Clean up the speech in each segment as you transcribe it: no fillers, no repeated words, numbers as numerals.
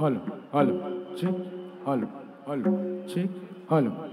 Hello, hello, check, hello, hello, check, hello.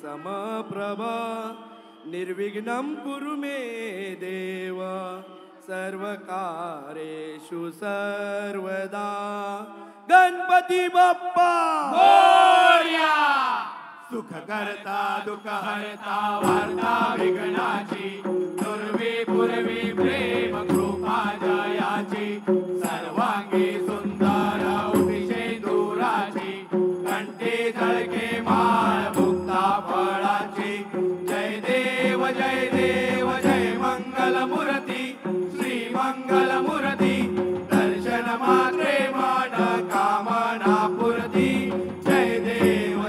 समप्रभ निर्विघ्नं कुरु मे देव सर्वकारेषु सर्वदा गणपती बाप्पा मोरया सुख करता दुःख हरता वार्ता विघ्नाची दुर्वी पूर्वी प्रेम कृपा जयाची सर्वांगी सुंदर उठिशे दूराची कंठी झळके माळ मुक्ता फळाची जय देव जय मंगल मूर्ती श्री मंगल मूर्ती दर्शन मात्रे मन कामना पूर्ती जय देव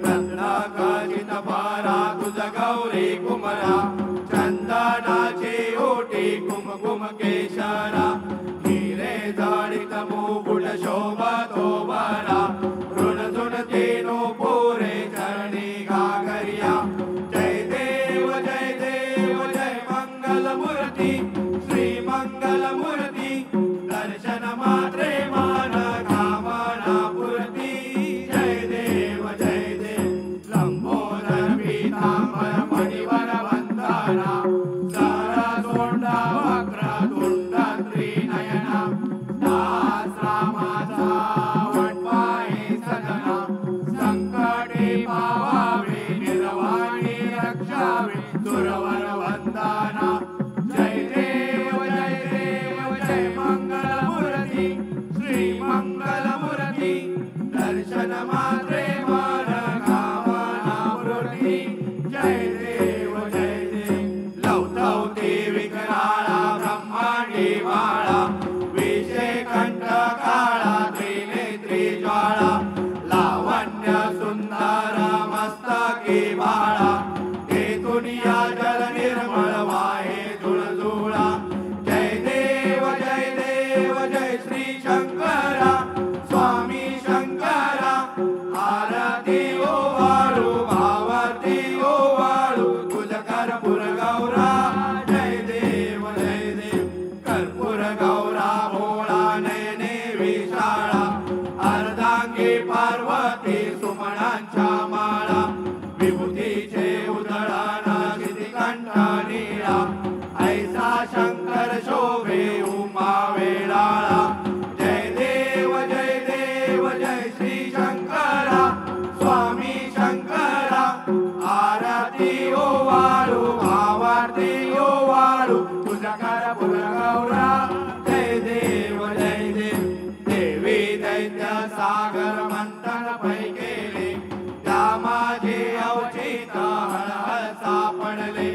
रत्नाकाजित पारा तुझ गौरी कुमरा चंदनाची ओटी कुमकुम केशरा हिरे जाळीत मुकुट शोभतो बरा ऋण झुण तेनो पोरे चरणी घागरिया जय देव जय मंगल मूर्ती श्री मंगल मूर्ती दर्शन मात्रे मान कामना पूर्ती जय देव लंबोदर पीतांबर मणिवर वंदना सारा सोंडा वक्र तुंड त्रिनयना दास रामाचा वटवाई सजना संकटे पावावे निर्वाणी रक्षावे दुर्वर वंदना जय देव की माळा विषय कंठ काळा त्रिनेत्री ज्वाळा लावण्य सुंदर मस्तकी बाळा तेथून या जल निर्मळ वाहे झुळझुळा जय देव जय श्री शंकरा स्वामी शंकरा आरती ओवाळू भावती ओवाळू तुझ कर्पूर गौरा जय देव कर्पूर गौरा भोळा नयने विशाळा अर्धांगी पार्वती सुमनांच्या माळा विभूतीचे उधळण कंठ नीळा ऐसा शंकर शोभे उमा वेळाळा जय देव जय श्री शंकरा स्वामी शंकरा आरती ओवाळू भावारती ओवाळू तुझा कर्पूर गौरा जय देव देवी दैत्य सागर मंथन पै केले त्या माझे अवचित हळहळ सापडले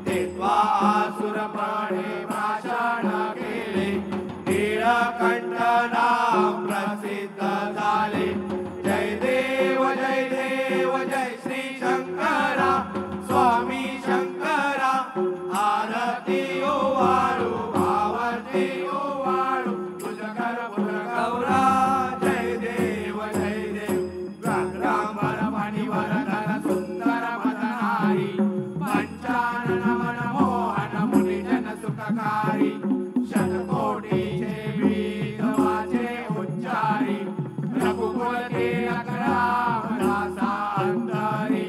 तेव्हा आसुर प्राणे भाषण केले नीळकंठ नाम प्रसिद्ध झाले जय देव जय श्री शंकरा स्वामी शंकरा आरती ओवाळू भावती ओवाळू तुझ कर्पूर गौरा जय देव व्याघ्रांबर मणिवर धर सुंदर मदनारी पंचानन मनमोहन मुनिजन सुखकारी शतकोटीचे वेद वाचे उच्चारी रघुकुल तिलक राम दासा अंतरी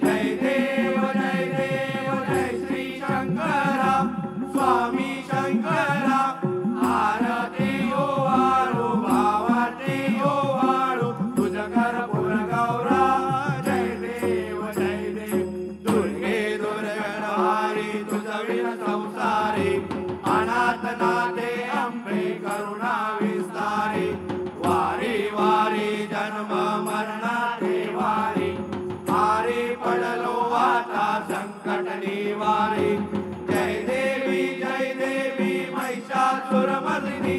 जय देव जय श्री शंकरा स्वामी शंकरा आरती ओवाळू भावती ओवाळू तुझ कर्पूर गौरा जय देव दुर्गे दुर्गणहारी तुझ विन संसारी अनाथ नाथे अंबे करुणा विस्तारी वारी वारी जन्म मरणाचे वारी हारी पडलो आता संकट निवारी जय देवी महिषासुरमर्दिनी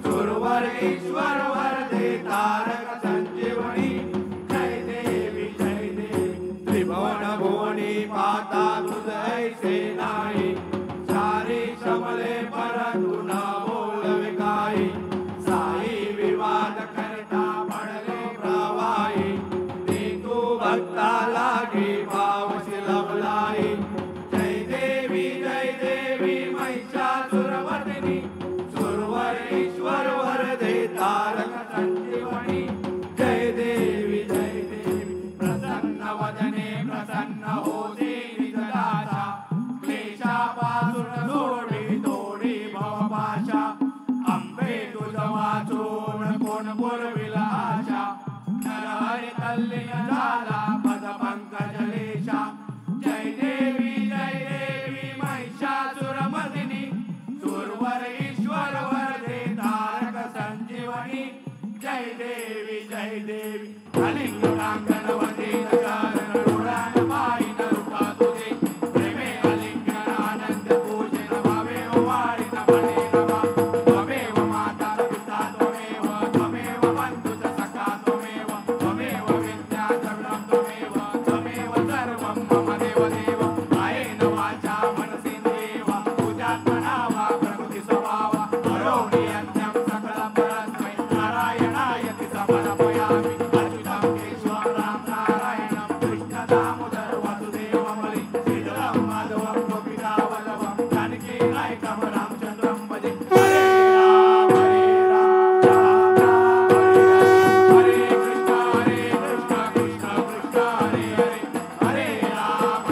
सुरवर ईश्वर वरदे तारक संजीवनी जय देवी त्रिभुवन भुवनी पाता तुझ ऐसे नाही चारी शमले परंतु न बोलवे काही साई विवाद करता पडले प्रवाही ती तू भक्ता लागी भावशी लवलाई जय देवी महिषासुरमर्दिनी सुरवर ईश्वर वरदे तारक संजीवनी जय देवी प्रसन्न वदने प्रसन्न होते निजदाचा क्लेशापासून सोडवी तोडी भवपाशा अंबे तुझ वाचून कोण पुरविला आशा नरहरी तल्लीन झाला पद पंकजलेशा जय देवी महिषासुरमर्दिनी सुरवर ईश्वर वरदे तारक संजीवनी जय देवी अलिंगनांगन वंदित चरण रुडान पायिन रूपा तुझे प्रेमे अलिंगन आनंद पूजन भावे ओवाळित मणे रमा त्वमेव माता पिता त्वमेव बंधुच सखा त्वमेव विद्या द्रविणं त्वमेव सर्वं मम देव कायेन वाचा मनसेन्द्रियेव पूजात्मना वा प्रकृति स्वभाव करोमि यज्ञं सकलं परस्मै नारायणायति समर्पयामि अच्युतं केशवं राम नारायणं कृष्ण दामोदर वसुदेवमलि श्रीधरं माधवं गोपिकावल्लभं जानकी नायकं रामचन्द्रं भजे हरे राम राम राम हरे कृष्ण कृष्ण कृष्ण हरे हरे राम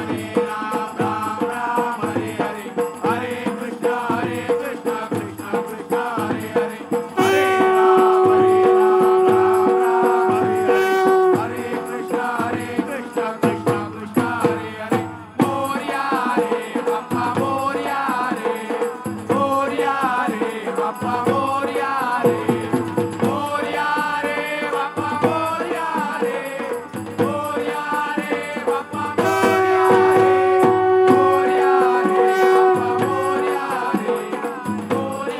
राम राम हरे हरे कृष्ण कृष्ण कृष्ण हरे हरे राम राम हरे कृष्ण कृष्ण कृष्ण हरे हरे मोरया रे बाप्पा मोरया रे बाप्पा मोरया रे बाप्पा मोरया रे बाप्पा मोरया रे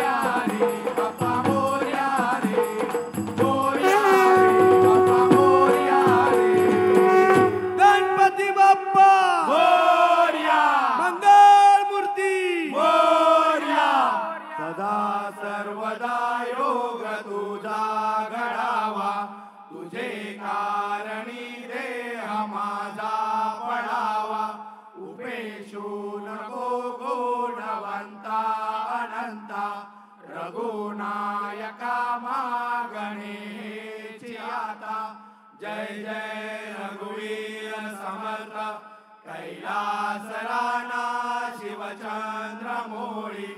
सर्वदा योग तुझा घडावा तुझे कारणी देह माझा पडावा उपेशू नको गुणवंता अनंता रघुनायका मागणेची आता जय जय रघुवीर समर्थ कैलास राणा शिवचंद्र मोळी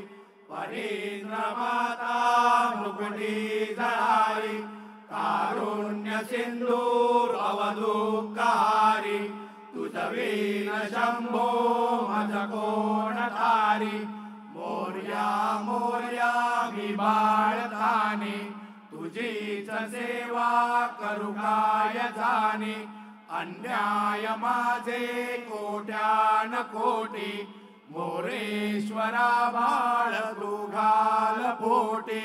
परींद्र माता मुकुटी जळाई कारुण्य सिंधू अवधूकारी तुझवीन शंभो मज कोण तारी मोर्या मोर्या मी बाळताने तुझीच सेवा करू काय जाणे अन्याय माझे कोट्यान कोटी मोरेश्वरा बाळ तू घाल पोटी